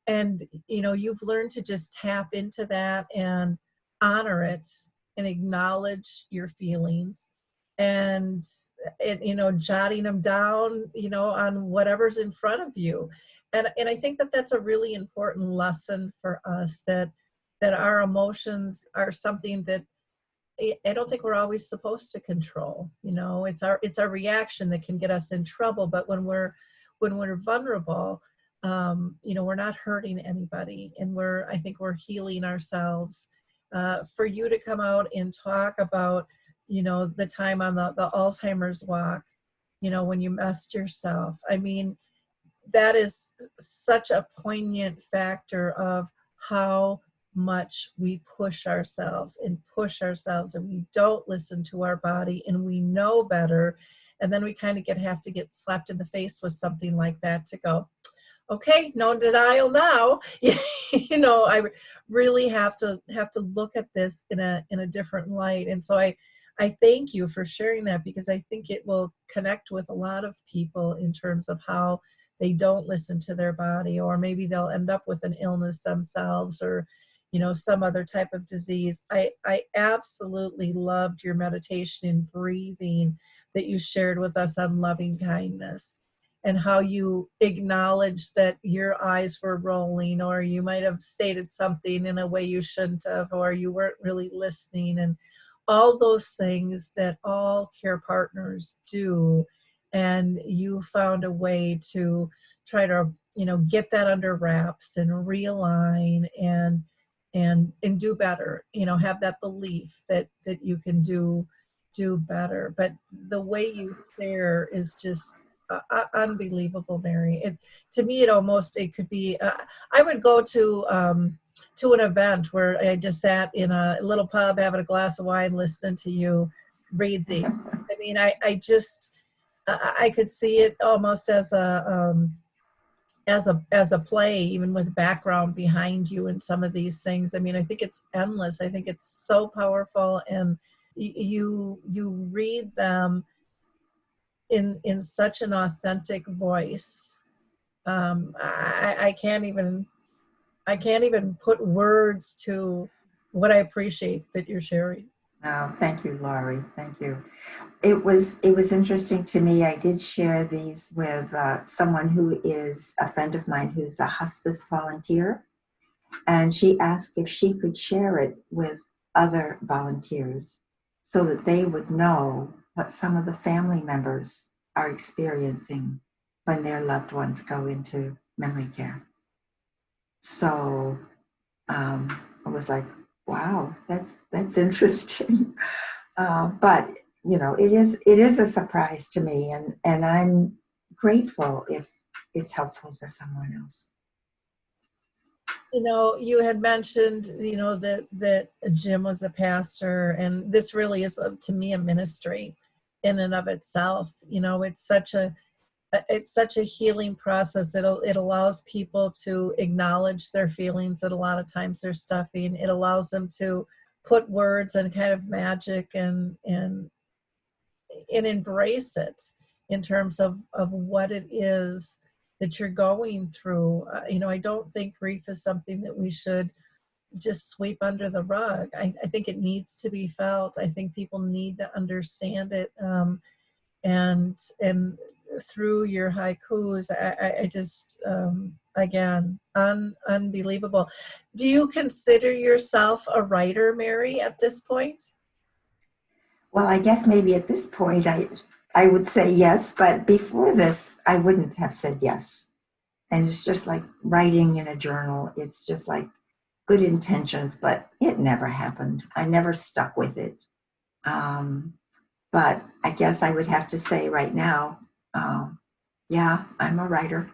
And, you know, you've learned to just tap into that and honor it and acknowledge your feelings, and you know, jotting them down, you know, on whatever's in front of you. And I think that that's a really important lesson for us, that our emotions are something that I don't think we're always supposed to control. You know, it's our reaction that can get us in trouble. But when we're vulnerable, you know, we're not hurting anybody, and I think we're healing ourselves. For you to come out and talk about, you know, the time on the Alzheimer's walk, you know, when you messed yourself. I mean, that is such a poignant factor of how much we push ourselves and we don't listen to our body, and we know better. And then we kind of have to get slapped in the face with something like that to go, okay, no denial now. You know, I really have to look at this in a different light. And so I thank you for sharing that, because I think it will connect with a lot of people in terms of how they don't listen to their body, or maybe they'll end up with an illness themselves, or, you know, some other type of disease. I absolutely loved your meditation and breathing that you shared with us on loving kindness, and how you acknowledged that your eyes were rolling, or you might have stated something in a way you shouldn't have, or you weren't really listening, and all those things that all care partners do. And you found a way to try to, you know, get that under wraps and realign and do better, you know, have that belief that you can do better. But the way you share is just unbelievable, Mary. To me, it could be, I would go to an event where I just sat in a little pub having a glass of wine listening to you read these. I mean, I could see it almost as a play, even with background behind you and some of these things. I mean, I think it's endless. I think it's so powerful, and you read them in such an authentic voice. I can't even put words to what I appreciate that you're sharing. Oh, thank you, Lori. Thank you. It was interesting to me. I did share these with someone who is a friend of mine who's a hospice volunteer, and she asked if she could share it with other volunteers so that they would know what some of the family members are experiencing when their loved ones go into memory care. So I was like, wow, that's interesting. But you know, it is a surprise to me, and I'm grateful if it's helpful to someone else. You know, you had mentioned, you know, that Jim was a pastor, and this really is, to me, a ministry in and of itself. You know, it's such a healing process. It allows people to acknowledge their feelings that a lot of times they're stuffing. It allows them to put words and kind of magic and embrace it in terms of what it is that you're going through. You know, I don't think grief is something that we should just sweep under the rug. I think it needs to be felt. I think people need to understand it. And through your haikus, I just, again, unbelievable. Do you consider yourself a writer, Mary, at this point? Well, I guess maybe at this point I would say yes, but before this, I wouldn't have said yes. And it's just like writing in a journal. It's just like good intentions, but it never happened. I never stuck with it. But I guess I would have to say right now, yeah, I'm a writer.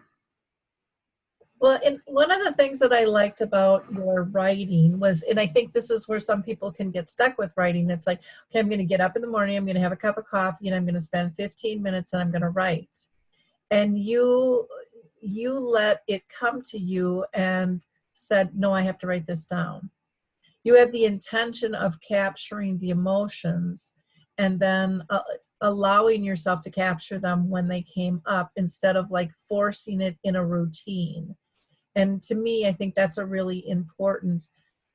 Well, and one of the things that I liked about your writing was, and I think this is where some people can get stuck with writing. It's like, okay, I'm going to get up in the morning, I'm going to have a cup of coffee, and I'm going to spend 15 minutes and I'm going to write. And you let it come to you and said, no, I have to write this down. You had the intention of capturing the emotions and then allowing yourself to capture them when they came up instead of like forcing it in a routine. And to me, I think that's a really important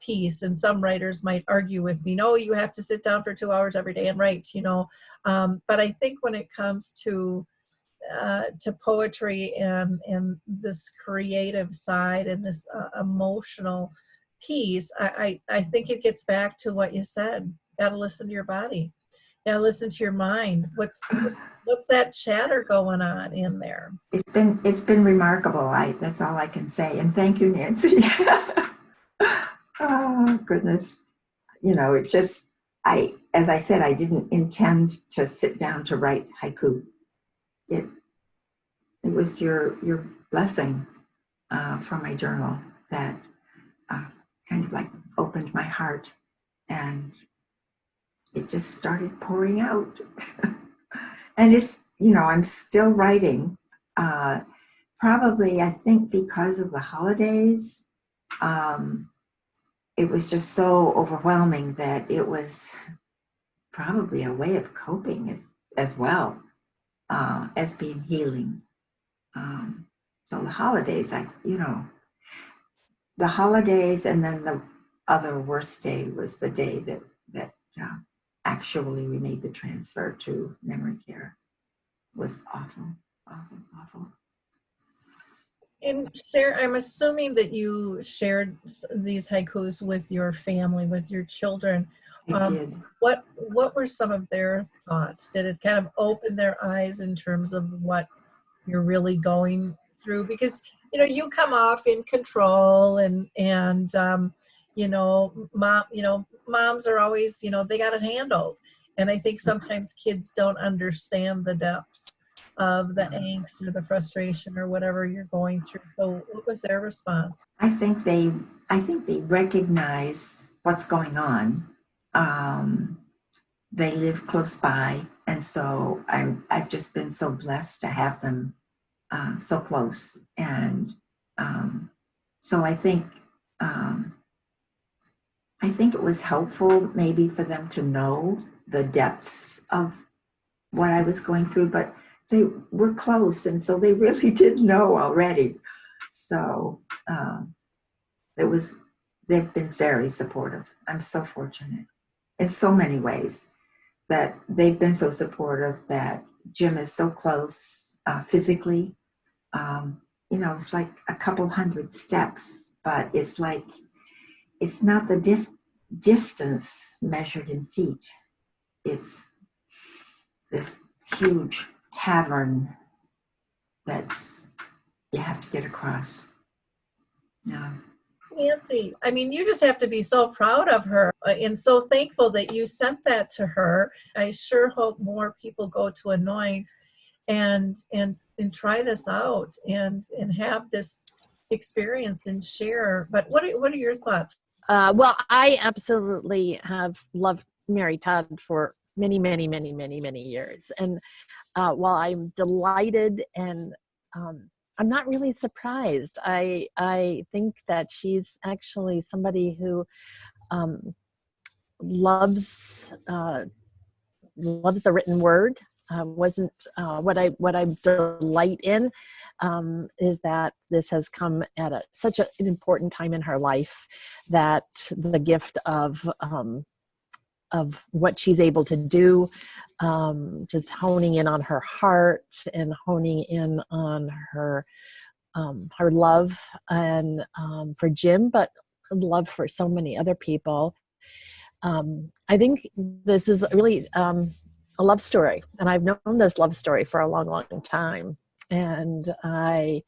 piece. And some writers might argue with me, no, you have to sit down for 2 hours every day and write, you know. But I think when it comes to poetry and this creative side and this emotional piece, I think it gets back to what you said. You gotta listen to your body. You gotta listen to your mind. What's that chatter going on in there? It's been remarkable. That's all I can say. And thank you, Nancy. Oh goodness. You know, it's just as I said, I didn't intend to sit down to write haiku. It was your blessing from my journal that kind of like opened my heart, and it just started pouring out. And it's, you know, I'm still writing. Probably, I think because of the holidays, it was just so overwhelming that it was probably a way of coping as well as being healing. So the holidays, the holidays, and then the other worst day was the day that actually we made the transfer to memory care. It was awful, awful, awful. And I'm assuming that you shared these haikus with your family, with your children. I did. What were some of their thoughts? Did it kind of open their eyes in terms of what you're really going through? Because, you know, you come off in control and you know, moms are always, you know, they got it handled. And I think sometimes kids don't understand the depths of the angst or the frustration or whatever you're going through. So what was their response? I think they recognize what's going on. They live close by, and so I've just been so blessed to have them so close. And so I think it was helpful maybe for them to know the depths of what I was going through, but they were close, and so they really did know already. So they've been very supportive. I'm so fortunate in so many ways that they've been so supportive, that Jim is so close physically. You know, it's like a couple hundred steps, but it's like, it's not the distance measured in feet. It's this huge cavern that's you have to get across. Yeah. Nancy, I mean, you just have to be so proud of her and so thankful that you sent that to her. I sure hope more people go to Anoint and try this out and have this experience and share. But what are your thoughts? Well, I absolutely have loved Mary Todd for many, many, many, many, many years. And while I'm delighted and I'm not really surprised, I think that she's actually somebody who loves the written word. Wasn't what I delight in is that this has come at such an important time in her life, that the gift of what she's able to do, just honing in on her heart and honing in on her love and for Jim, but love for so many other people. I think this is really a love story, and I've known this love story for a long, long time. And I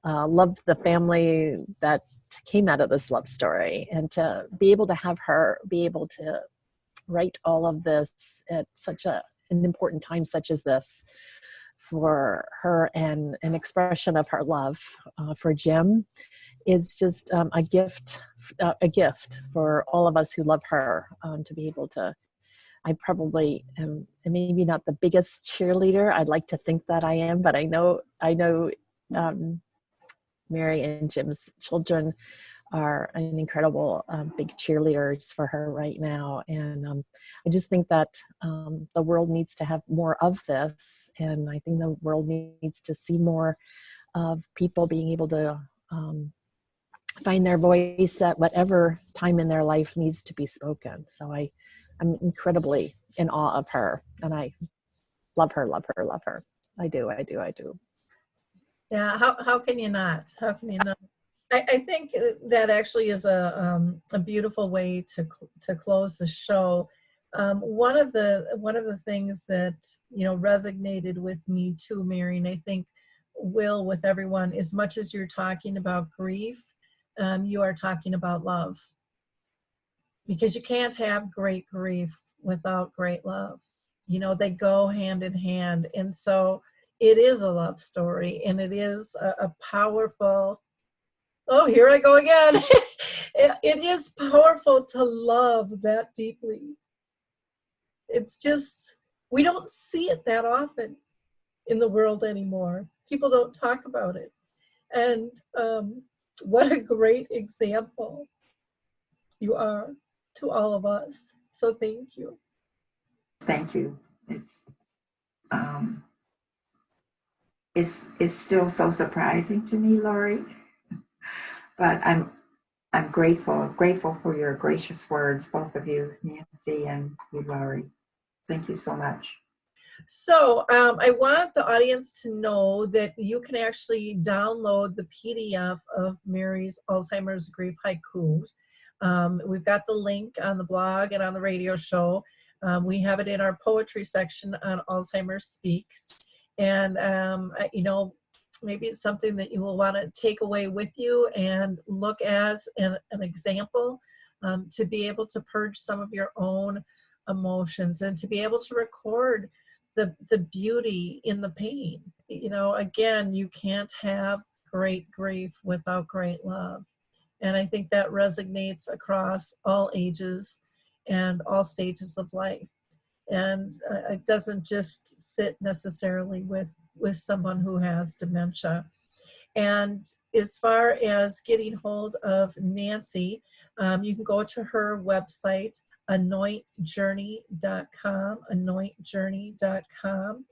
love the family that came out of this love story, and to be able to have her be able to write all of this at such an important time such as this for her, and an expression of her love for Jim is just a gift for all of us who love her, to be able to. I probably am maybe not the biggest cheerleader. I'd like to think that I am, but I know Mary and Jim's children are an incredible big cheerleaders for her right now. And I just think that the world needs to have more of this. And I think the world needs to see more of people being able to find their voice at whatever time in their life needs to be spoken. So I'm incredibly in awe of her, and I love her. I do. Yeah, how can you not? How can you not? I think that actually is a beautiful way to close the show. One of the things that resonated with me too, Mary, and I think will with everyone, as much as you're talking about grief, you are talking about love, because you can't have great grief without great love. They go hand in hand, and so it is a love story, and it is a powerful. Oh, here I go again. It is powerful to love that deeply. It's just, we don't see it that often in the world anymore. People don't talk about it. And what a great example you are to all of us. So thank you. Thank you. It's still so surprising to me, Lori. But I'm grateful for your gracious words, both of you, Nancy and you, Lori. Thank you so much. So I want the audience to know that you can actually download the PDF of Mary's Alzheimer's Grief Haikus. We've got the link on the blog and on the radio show. We have it in our poetry section on Alzheimer's Speaks. And, maybe it's something that you will want to take away with you and look as an example, to be able to purge some of your own emotions and to be able to record the beauty in the pain. Again, you can't have great grief without great love. And I think that resonates across all ages and all stages of life. And it doesn't just sit necessarily with someone who has dementia. And as far as getting hold of Nancy, you can go to her website, anointjourney.com.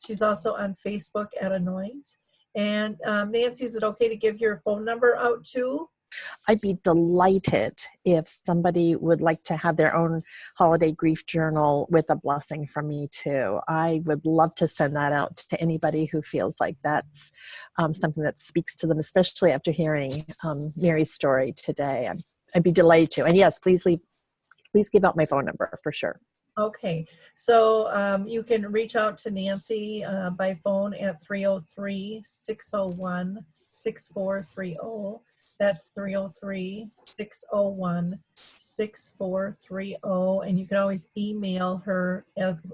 She's also on Facebook at Anoint. And Nancy, is it okay to give your phone number out too? I'd be delighted if somebody would like to have their own holiday grief journal with a blessing from me too. I would love to send that out to anybody who feels like that's something that speaks to them, especially after hearing Mary's story today. I'd be delighted to. And yes, please leave please give out my phone number for sure. Okay, so you can reach out to Nancy by phone at 303-601-6430. That's 303-601-6430. And you can always email her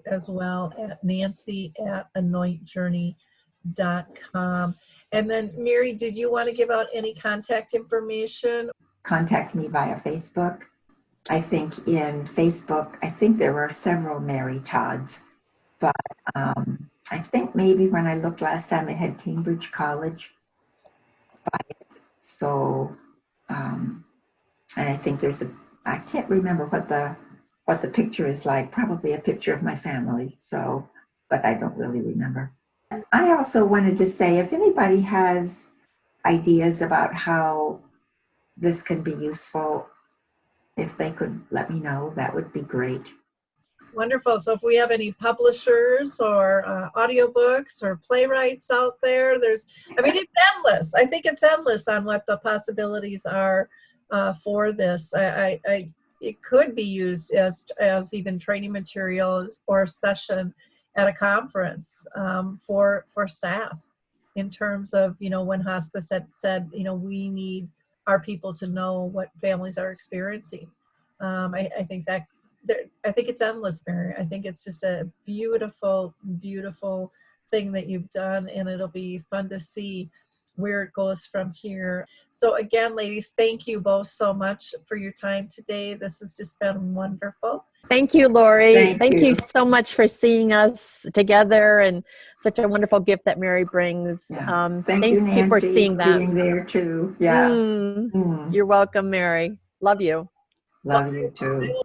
as well at nancy@anointjourney.com. And then, Mary, did you want to give out any contact information? Contact me via Facebook. I think in Facebook, I think there were several Mary Todds, but I think maybe when I looked last time, it had Cambridge College. So, and I think I can't remember what the picture is like, probably a picture of my family. So, but I don't really remember. I also wanted to say, if anybody has ideas about how this can be useful, if they could let me know, that would be great. Wonderful. So if we have any publishers or audiobooks or playwrights out there, it's endless. I think it's endless on what the possibilities are for this. It could be used as even training materials or a session at a conference for staff in terms of, when hospice had said, we need our people to know what families are experiencing. I think it's endless, Mary. I think it's just a beautiful, beautiful thing that you've done, and it'll be fun to see where it goes from here. So again, ladies, thank you both so much for your time today. This has just been wonderful. Thank you, Lori. Thank you you. so much for seeing us together, and such a wonderful gift that Mary brings. Yeah. Thank you, Nancy, for seeing that. being there too. Yeah. You're welcome, Mary. Love you. Love you too.